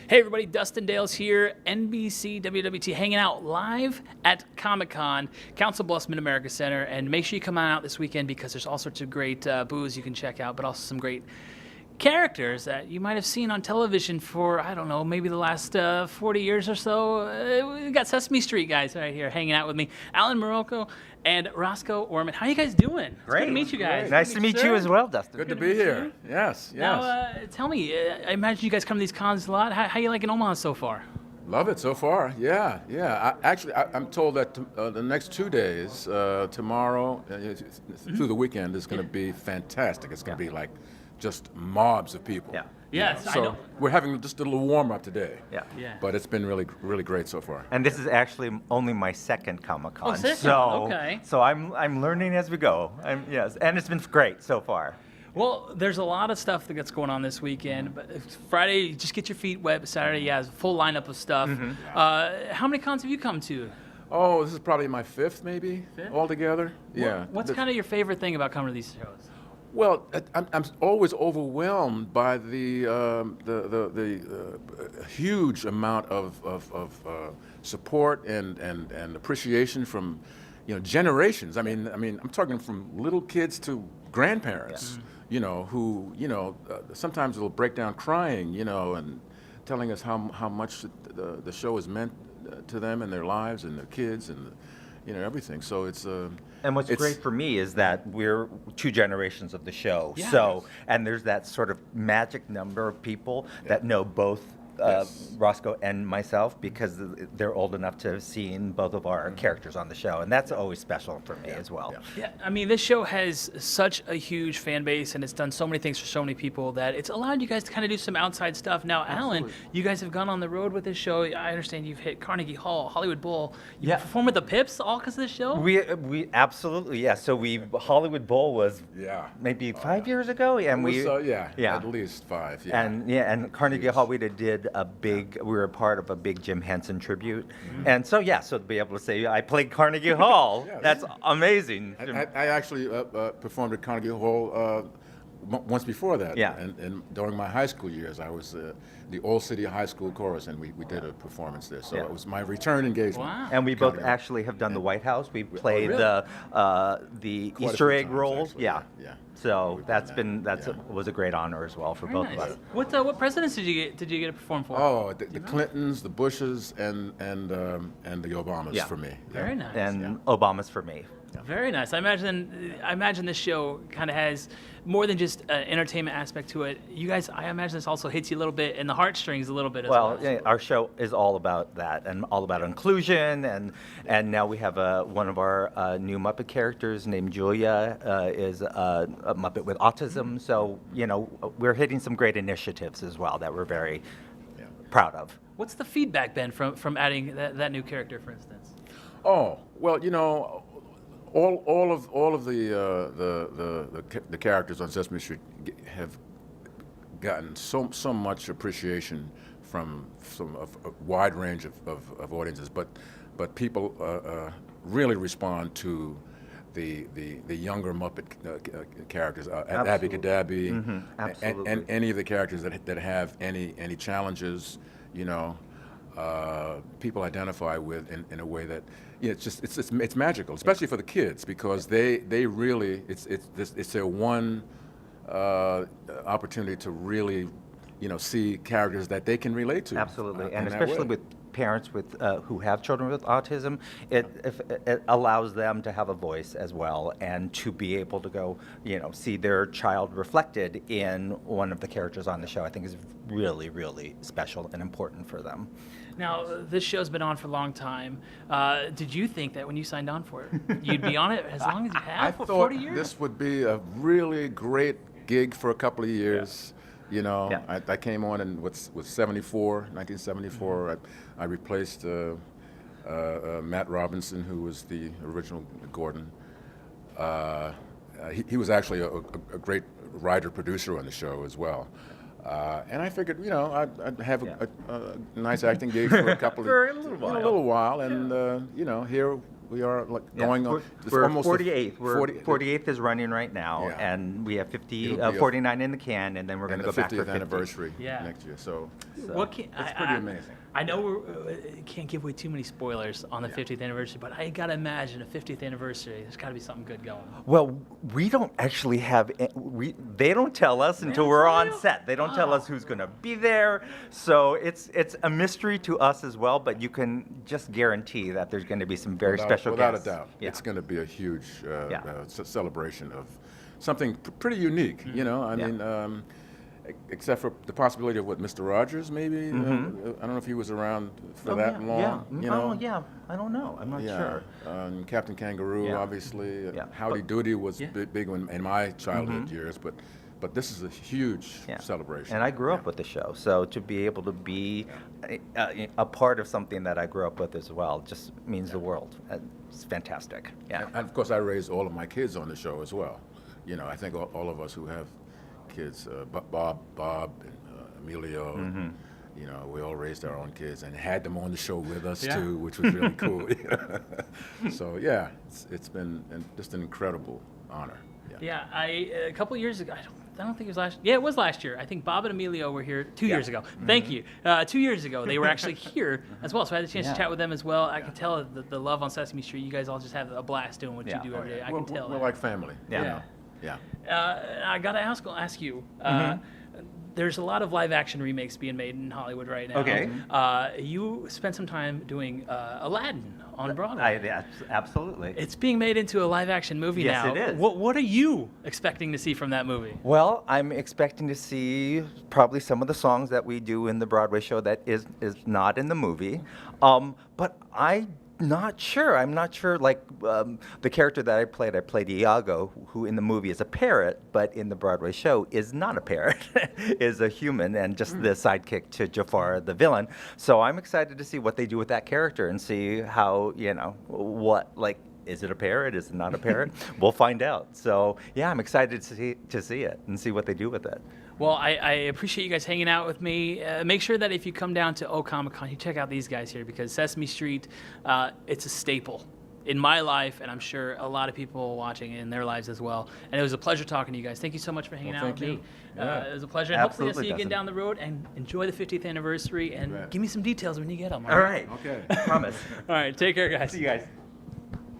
Hey everybody, Dustin Dales here, NBC WWT, hanging out live at Comic-Con, Council Bluffs Mid-America Center, and make sure you come on out this weekend because there's all sorts of great booths you can check out, but also some great characters that you might have seen on television for, I don't know, maybe the last 40 years or so. We got Sesame Street guys right here hanging out with me. Alan Muraoka and Roscoe Orman. How you guys doing? It's Great. good to meet you guys. Great. Nice to meet you as well, Dustin. Good to be here. Yes, yes. Now, tell me, I imagine you guys come to these cons a lot. How you liking Omaha so far? Love it so far. Yeah, yeah. I'm told that the next 2 days, tomorrow through the weekend, is going to be fantastic. It's going to be like just mobs of people. Yeah. Yes, I So know. we're having just a little warm up today. Yeah. Yeah. But it's been really, really great so far. And this is actually only my second Comic-Con. Oh, second? So, Okay. So I'm learning as we go. Yes, and it's been great so far. Well, there's a lot of stuff that's going on this weekend. But Friday, just get your feet wet. Saturday, yeah, it's a full lineup of stuff. How many cons have you come to? Oh, this is probably my fifth, maybe, Fifth? altogether. Yeah. What's kind of your favorite thing about coming to these shows? Well, I'm always overwhelmed by the huge amount of support and appreciation from generations. I mean, I'm talking from little kids to grandparents. Who sometimes will break down crying, and telling us how much the show has meant to them and their lives and their kids and everything. So it's And what's great for me is that we're two generations of the show. Yeah. So, and there's that sort of magic number of people that know both Roscoe and myself because they're old enough to have seen both of our characters on the show, and that's always special for me as well. Yeah, I mean, this show has such a huge fan base, and it's done so many things for so many people that it's allowed you guys to kind of do some outside stuff. Now, Alan, you guys have gone on the road with this show. I understand you've hit Carnegie Hall, Hollywood Bowl. You performed with the Pips, all because of this show? We absolutely, yeah. So Hollywood Bowl was maybe 5 years ago, and at least 5. Yeah. And Carnegie Hall we did we were a part of a big Jim Henson tribute, and so to be able to say I played Carnegie Hall, that's amazing. I actually performed at Carnegie Hall once before that. Yeah. And during my high school years, I was the Old City High School Chorus, and we did a performance there. So it was my return engagement. Wow. And we both actually have done the White House. We played the Quite Easter a few egg times, rolls. actually. Yeah. Yeah. So was a great honor as well for Very both nice. of us. What presidents did you get to perform for? Oh, the Clintons, the Bushes, and the Obamas for me. Very nice. And Obama's for me. Very nice. I imagine this show kind of has more than just an entertainment aspect to it. You guys, I imagine this also hits you a little bit in the heartstrings a little bit as well. Well, yeah, our show is all about that and all about inclusion, and now we have one of our new Muppet characters named Julia is a Muppet with autism. So we're hitting some great initiatives as well that we're very proud of. What's the feedback been from adding that new character, for instance? Oh, well, all of the characters on Sesame Street have gotten so much appreciation from a wide range of audiences, but people really respond to the younger Muppet characters, Abby Cadabby, and any of the characters that have any challenges, people identify with in a way that it's magical, especially for the kids, because they really it's their one opportunity to really see characters that they can relate to. Absolutely, and especially with parents who have children with autism, it allows them to have a voice as well, and to be able to go, see their child reflected in one of the characters on the show. I think is really, really special and important for them. Now, this show's been on for a long time. Did you think that when you signed on for it, you'd be on it as long as you have for 40 years? This would be a really great gig for a couple of years. I came on in was 1974. I replaced Matt Robinson, who was the original Gordon. He was actually a great writer-producer on the show as well. And I figured, I'd have a nice acting gig for a couple of for a little while. and here we are like Yeah, going on. It's we're almost the 48th. We're 40 48th is running right now, Yeah. and we have 50, It'll be a- 49 in the can, and then we're going and to the go back for 50th 50. anniversary Yeah. next year. So What can, it's pretty amazing. I know we can't give away too many spoilers on the 50th anniversary, but I gotta imagine a 50th anniversary. There's got to be something good going. Well, we don't actually have. They don't tell us until don't we're tell on you? set. They don't tell Oh. us who's going to be there, so it's a mystery to us as well. But you can just guarantee that there's going to be some very special without guests. a doubt, Yeah. it's going to be a huge Yeah. celebration of something pretty unique. You know, I Yeah. mean, except for the possibility of what Mr. Rogers maybe. I don't know if he was around for Oh, that yeah, long. yeah. You know. Oh, yeah. I don't know. I'm not Yeah, sure. Captain Kangaroo, Yeah. obviously. Yeah. Howdy Doody was Yeah. big in my childhood years, but this is a huge Yeah. celebration. And I grew up with the show, so to be able to be a part of something that I grew up with as well just means the world. It's fantastic. Yeah. And of course, I raised all of my kids on the show as well. You know, I think all of us who have kids, Bob, and Emilio, you know, we all raised our own kids and had them on the show with us Yeah. too, which was really cool. So yeah, it's been just an incredible honor. Yeah, a couple years ago, I don't think it was last. Yeah, it was last year. I think Bob and Emilio were here 2 years ago. Thank you. 2 years ago, they were actually here as well. So I had a chance to Yeah. chat with them as well. I could tell the love on Sesame Street. You guys all just have a blast doing what Yeah. you do every day. I We're, can tell. we're that. like family. Yeah. You know? Yeah. I gotta ask you. There's a lot of live action remakes being made in Hollywood right now. Okay. You spent some time doing Aladdin on Broadway. Absolutely. It's being made into a live action movie Yes, now. it is. What are you expecting to see from that movie? Well, I'm expecting to see probably some of the songs that we do in the Broadway show that is not in the movie. But I'm not sure. I'm not sure. Like the character that I played Iago, who in the movie is a parrot, but in the Broadway show is not a parrot, is a human and just the sidekick to Jafar, the villain. So I'm excited to see what they do with that character and see how, what, like, is it a parrot? Is it not a parrot? We'll find out. So yeah, I'm excited to see it and see what they do with it. Well, I appreciate you guys hanging out with me. Make sure that if you come down to Comic-Con, you check out these guys here because Sesame Street, it's a staple in my life, and I'm sure a lot of people watching in their lives as well. And it was a pleasure talking to you guys. Thank you so much for hanging out with thank me. you. Yeah. It was a pleasure. And hopefully I'll see Absolutely, you again Dustin. down the road and enjoy the 50th anniversary and bet. give me some details when you get them. All right. Okay. Promise. All right. Take care, guys. See you guys.